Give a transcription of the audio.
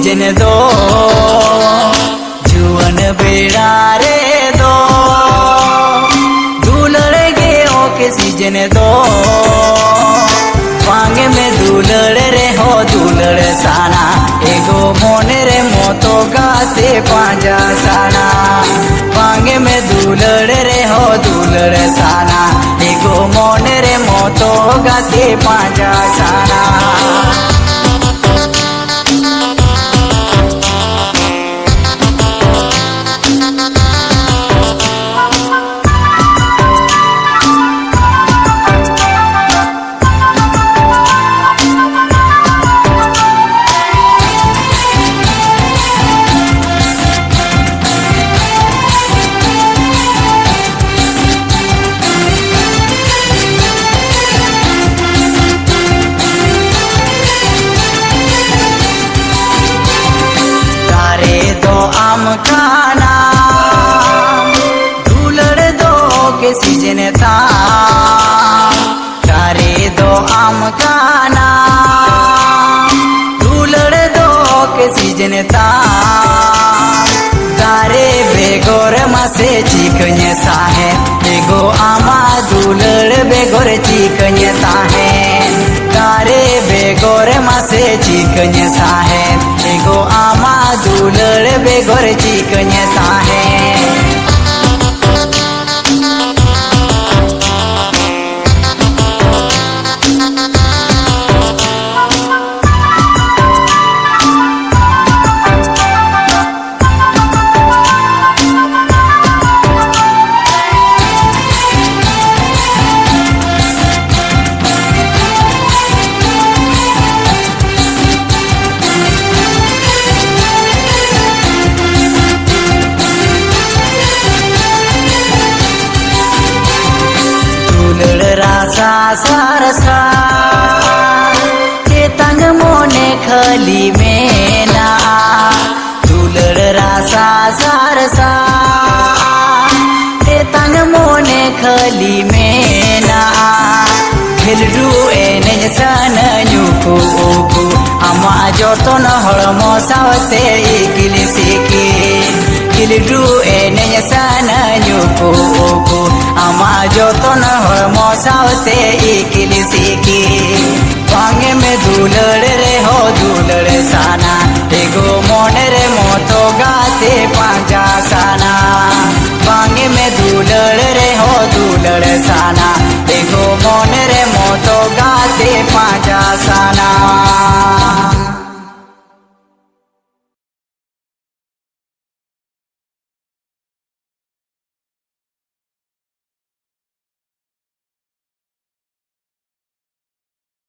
Season दो जुवन बेड़ा रे दो दुलड़ गे ओके सीजन दो पांगे में दुलड़ रे हो दुलड़ साना एगो मोने रे मोतो गाते पांजा साना पांगे में दुलड़ रे हो दुलड़ साना एगो मोने रे मोतो गाते पांजा साना आम खाना दुलड़ दो के सीजन था तारे दो आम खाना दुलड़ दो के सीजन था तारे बेगोर मासे चिकन साहे एगो आमा दुलड़ बेगोर चिकन ताहे तारे बेगोर मासे चिकन साहे एगो आमा दुलड़ बेगोर चिकन ताहे रासा सारसा के तंग मोने खली में ना दुलड़ रासा सारसा के तंग मोने खली में ना खेलडू एने सन नुकु उकु आमा जोतन हड़मो सावते इकिली सिकी किलडू एने सन नुकु उकु आमा जोतन हड़मो सावते इकिली सिकी पांगे में दुलड़ रे हो दुलड़ साना एगो मोने रे मोतो गाते पांजा साना पांगे में दुलड़ रे हो दुलड़ साना एगो मोने रे मोतो गाते पांजा साना।